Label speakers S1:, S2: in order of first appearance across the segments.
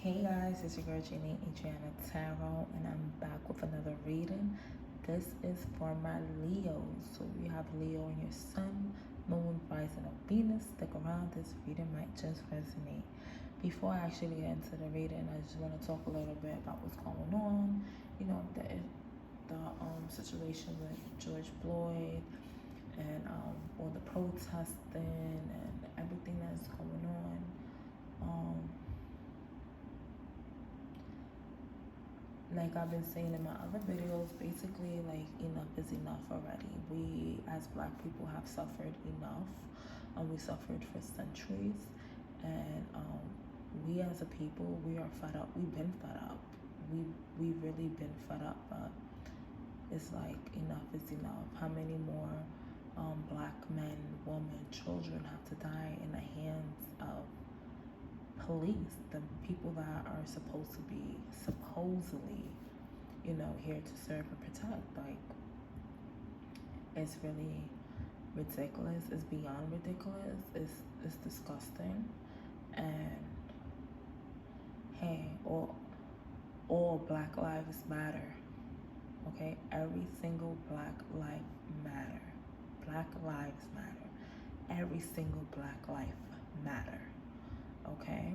S1: Hey guys, it's your girl Jenny Adriana Tarot, and I'm back with another reading. This is for my Leos. So you have Leo in your Sun, Moon, Rising, or Venus. Stick around, this reading might just resonate. Before I actually get into the reading, I just want to talk a little bit about what's going on. You know, the situation with George Floyd and all the protesting and everything that's going on. Like I've been saying in my other videos, basically, like, enough is enough already. We as Black people have suffered enough, and we suffered for centuries, and we as a people, we are fed up. We've been fed up. We really been fed up, but it's like enough is enough. How many more Black men, women, children have to die in the hands of police, the people that are supposed to be supposedly, here to serve and protect? Like, it's really ridiculous. It's beyond ridiculous. It's disgusting. And hey, all Black lives matter. Okay, every single Black life matter. Black lives matter. Every single Black life matter. Okay,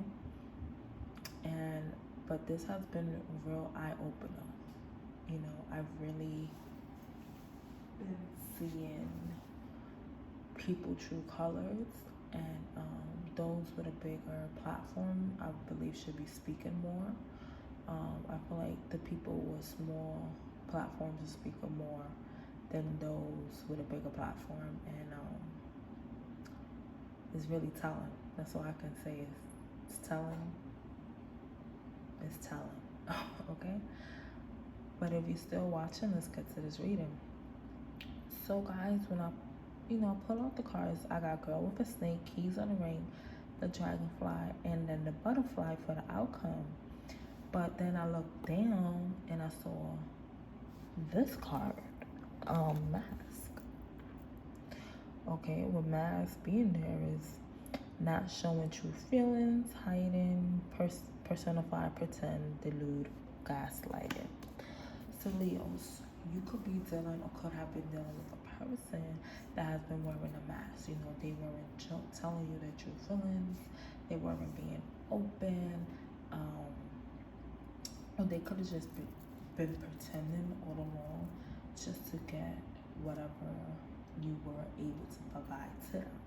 S1: but this has been a real eye-opener. I've really been seeing people true colors, and those with a bigger platform, I believe, should be speaking more. I feel like the people with small platforms are speaking more than those with a bigger platform, and it's really telling. That's all I can say. It's telling. It's telling. Okay, but if you're still watching, let's get to this reading. So guys, when I pull out the cards, I got Girl with a Snake, Keys on the Ring, the Dragonfly, and then the Butterfly for the outcome. But then I looked down and I saw this card, Mask. Okay, with Mask being there is not showing true feelings, hiding, personify, pretend, delude, gaslighting. So Leos, you could be dealing or could have been dealing with a person that has been wearing a mask. They weren't telling you their true feelings. They weren't being open. Or they could have just been pretending all along just to get whatever you were able to provide to them.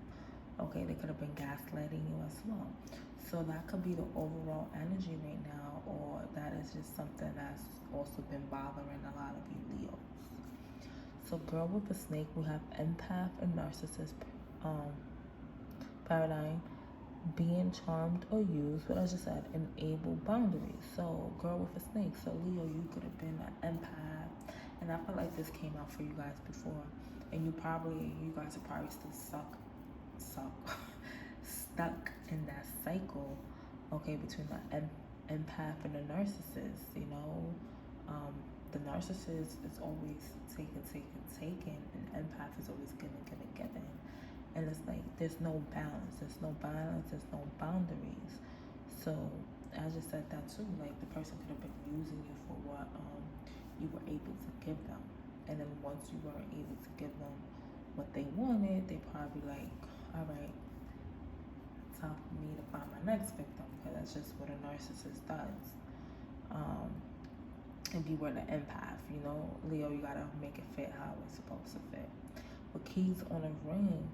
S1: Okay, they could have been gaslighting you as well. So that could be the overall energy right now, or that is just something that's also been bothering a lot of you Leos. So Girl with a Snake, we have empath and narcissist paradigm, being charmed or used, but as I said, enable boundaries. So Girl with a Snake. So Leo, you could have been an empath, and I feel like this came out for you guys before, and you guys are probably still stuck in that cycle, okay, between the empath and the narcissist. The narcissist is always taking, and empath is always giving. And it's like there's no balance, there's no boundaries. So I just said that too. Like, the person could have been using you for what you were able to give them, and then once you weren't able to give them what they wanted, they probably like, all right, time for me to find my next victim, because that's just what a narcissist does. If you were the empath, Leo, you gotta make it fit how it's supposed to fit. With Keys on a Ring,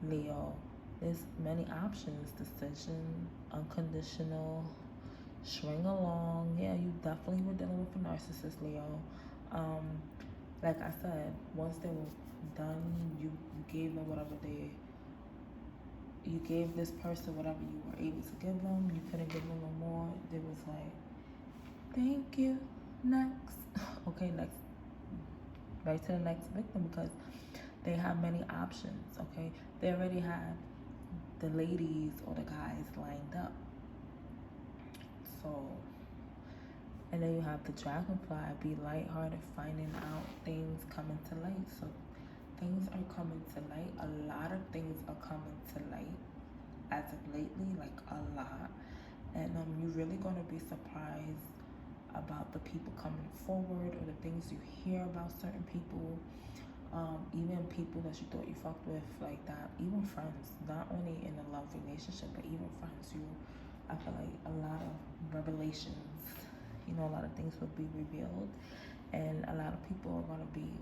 S1: Leo, there's many options: decision, unconditional, string along. Yeah, you definitely were dealing with a narcissist, Leo. Like I said, once they were done, you gave them you gave this person whatever you were able to give them. You couldn't give them no more. They was like, thank you, next. Okay, next, right to the next victim, because they have many options. Okay, they already had the ladies or the guys lined up. So, and then you have the Dragonfly, be lighthearted, finding out things coming to light. So things are coming to light. A lot of things are coming to light as of lately, like a lot. And you're really going to be surprised about the people coming forward or the things you hear about certain people. Even people that you thought you fucked with, like that, even friends, not only in a love relationship, but even friends. I feel like a lot of revelations, a lot of things will be revealed, and a lot of people are going to be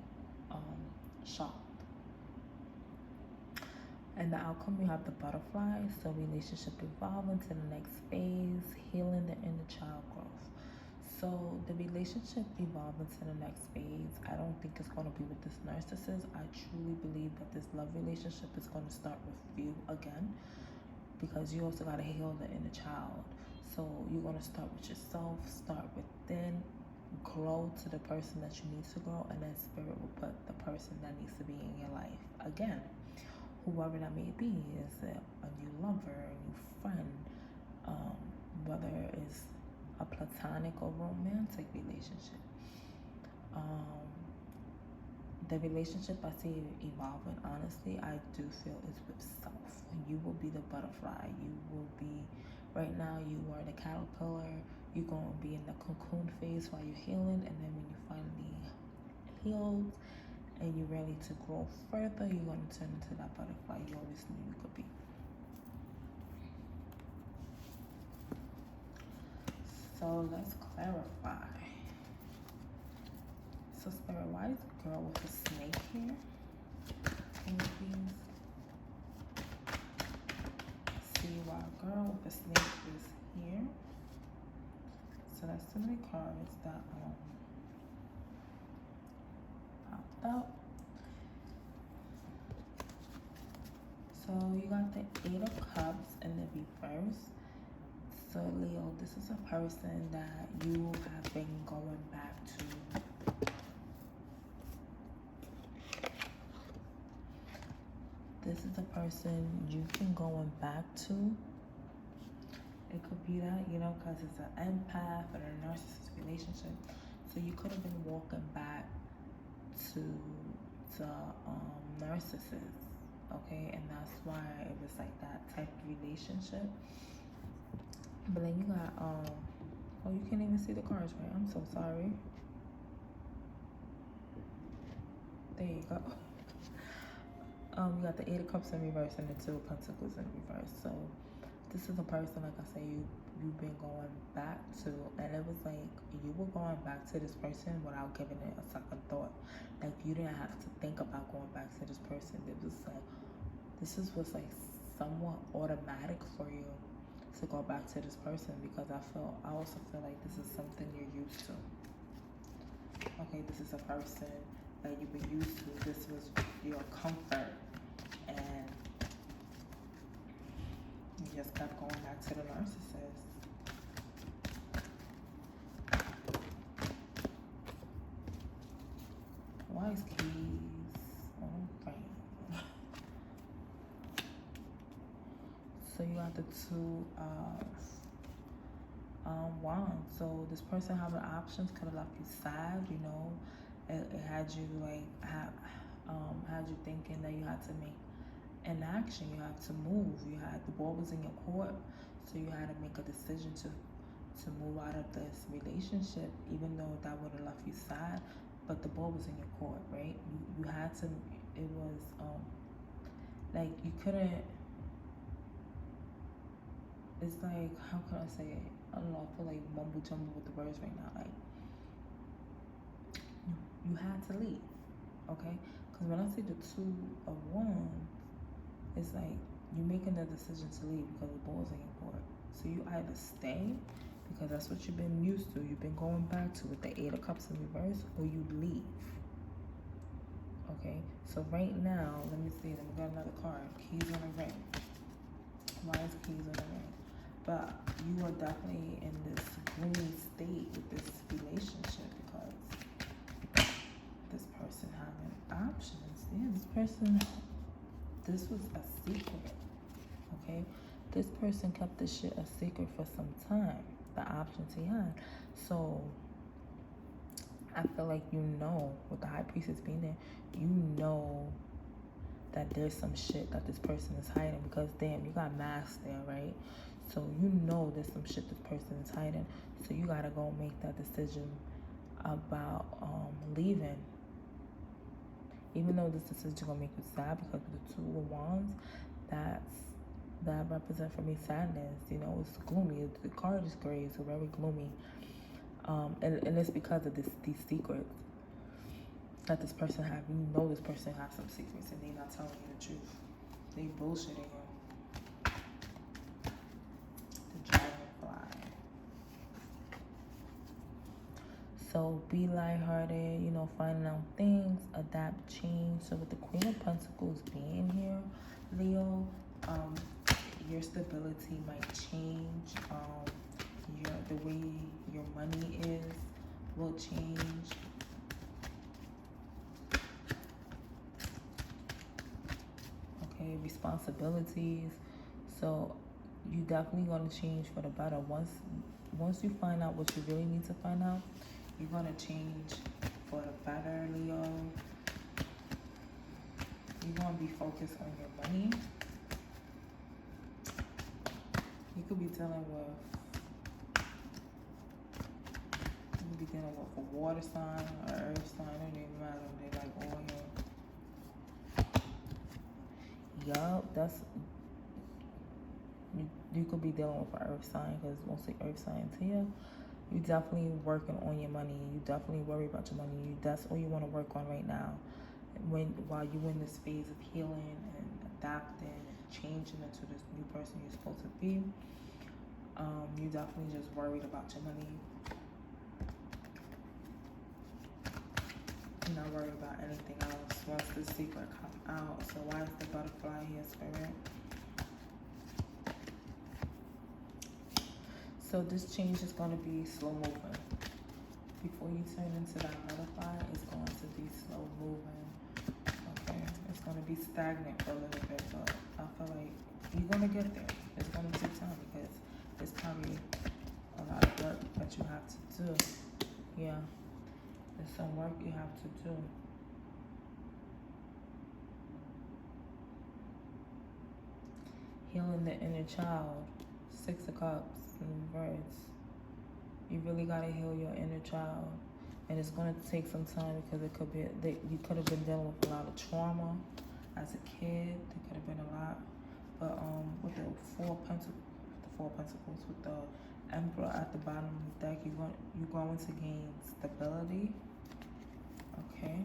S1: shocked. And the outcome, you have the butterfly, so relationship evolving to the next phase, healing the inner child growth. So the relationship evolving to the next phase, I don't think it's going to be with this narcissist. I truly believe that this love relationship is going to start with you again, because you also got to heal the inner child. So you're going to start with yourself, start within, grow to the person that you need to grow, and then spirit will put the person that needs to be in your life again. Whoever that may be, is a new lover, a new friend, whether it's a platonic or romantic relationship. The relationship I see evolving, honestly, I do feel is with self. You will be the butterfly. You will be, right now you are the caterpillar. You're going to be in the cocoon phase while you're healing, and then when you finally healed and you're ready to grow further, you're going to turn into that butterfly you always knew you could be. So let's clarify. So Spirit, why is a girl with a snake here? Can you please see why a girl with a snake is here? So that's too many cards that popped up. So you got the Eight of Cups in the reverse. So Leo, this is a person that you have been going back to. This is a person you've been going back to. It could be that, because it's an empath or a narcissist relationship. So you could have been walking back to the narcissist, okay? And that's why it was like that type of relationship. But then you got, oh, you can't even see the cards, right? I'm so sorry. There you go. You got the Eight of Cups in reverse and the Two of Pentacles in reverse. So this is a person, like I say, you've been going back to, and it was like you were going back to this person without giving it a second thought. Like you didn't have to think about going back to this person. It was like, this was like somewhat automatic for you to go back to this person, because I also feel like this is something you're used to. Okay, this is a person that you've been used to. This was your comfort, and you just kept going back to the narcissist. Wise keys. Okay. So you got the Two of Wands. So this person having options could have left you sad, It had you had you thinking that you had to make an action, you had to move, the ball was in your court, so you had to make a decision to move out of this relationship, even though that would have left you sad, but the ball was in your court, right? You had to, it was like you couldn't, it's like, how can I say it? I don't know, I feel like mumble jumble with the words right now. Like, you had to leave, okay? Because when I say the Two of Wands, it's like you're making the decision to leave because the ball's in your court. So you either stay, because that's what you've been used to, you've been going back to with the Eight of Cups in reverse, or you leave. Okay, so right now, let me see, let me get another card. Keys on the ring. Why is keys on the ring? But you are definitely in this gloomy state with this relationship, because this person having options. Yeah, this person, this was a secret, okay? This person kept this shit a secret for some time, the options he had. So I feel like with the High Priestess being there, that there's some shit that this person is hiding, because damn, you got masks there, right? So you know there's some shit this person is hiding. So you gotta go make that decision about leaving. Even though this decision gonna make you sad because of the Two of Wands, that represents for me sadness. You know, it's gloomy. The card is gray, so very gloomy. And it's because of these secrets that this person have. You know this person has some secrets and they not telling you the truth. They bullshitting you. The dragonfly. So be lighthearted, you know, finding out things, adapt, change. So with the Queen of Pentacles being here, Leo, your stability might change. The way your money is will change. Okay, responsibilities. So you definitely gonna change for the better. Once you find out what you really need to find out, you're gonna change for the better, Leo. You're gonna be focused on your money. You could be dealing with a water sign or earth sign. It don't even matter. They like oil. Yup, that's you could be dealing with an earth sign because mostly earth signs here. You definitely working on your money. You definitely worry about your money. That's all you want to work on right now. While you're in this phase of healing and adapting and changing into this new person you're supposed to be, you definitely just worried about your money. You're not worried about anything else once the secret comes out. So why is the butterfly here, Spirit? So this change is going to be slow moving. Before you turn into that butterfly, it's going to be slow moving. Okay, it's going to be stagnant for a little bit, but I feel like you're going to get there. It's going to take time because it's probably a lot of work that you have to do. Yeah, there's some work you have to do. Healing the inner child. 6 of Cups in reverse. You really got to heal your inner child. And it's going to take some time because it could be, you could have been dealing with a lot of trauma as a kid. There could have been a lot. But with the Four of Pentacles, with the Emperor at the bottom of the deck, you're going to gain stability. Okay.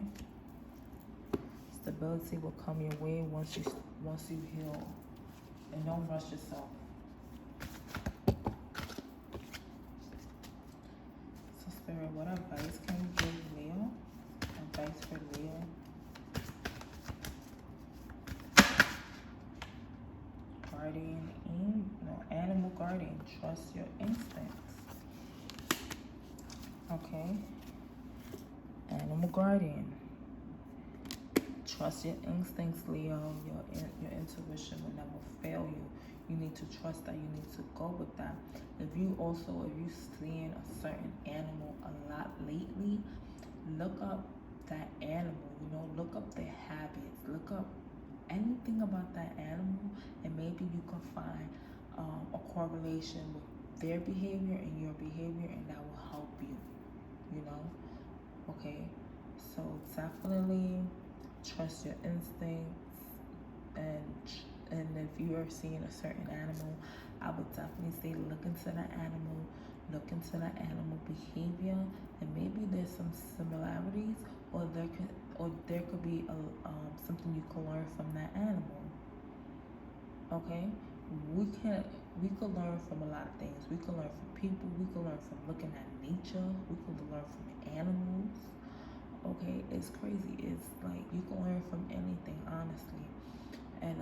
S1: Stability will come your way once you heal. And don't rush yourself. Spirit, what advice can you give Leo? Advice for Leo. Animal guardian. Trust your instincts. Okay. Animal guardian. Trust your instincts, Leo. Your intuition will never fail you. You need to trust that. You need to go with that. If you seeing a certain animal a lot lately, look up that animal. Look up their habits. Look up anything about that animal, and maybe you can find a correlation with their behavior and your behavior, and that will help you. Okay. So definitely trust your instincts, and if you are seeing a certain animal, I would definitely say look into the animal behavior, and maybe there's some similarities, or there could be something you can learn from that animal. Okay, we could learn from a lot of things. We could learn from people. We could learn from looking at nature. We could learn from animals. Okay, it's crazy. It's like you can learn from anything, honestly. And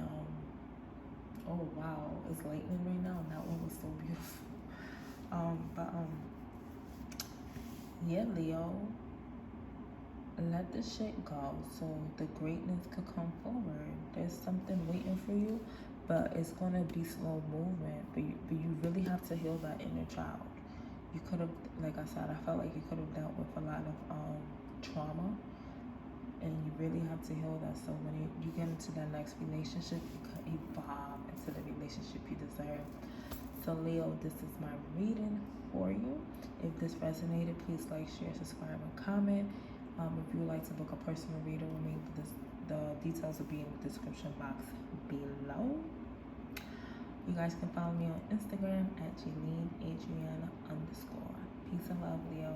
S1: oh wow, it's lightning right now, and that one was so beautiful. Yeah, Leo, let the shit go so the greatness could come forward. There's something waiting for you, but it's gonna be slow movement. But you really have to heal that inner child. You could have, like I said, I felt like you could have dealt with a lot of trauma, and you really have to heal that. So when you get into that next relationship, you can evolve into the relationship you deserve. So Leo, this is my reading for you. If this resonated, please like, share, subscribe, and comment. If you would like to book a personal reader with me, the details will be in the description box below. You guys can follow me on Instagram at JaleneAdriana_. Peace and love, Leo.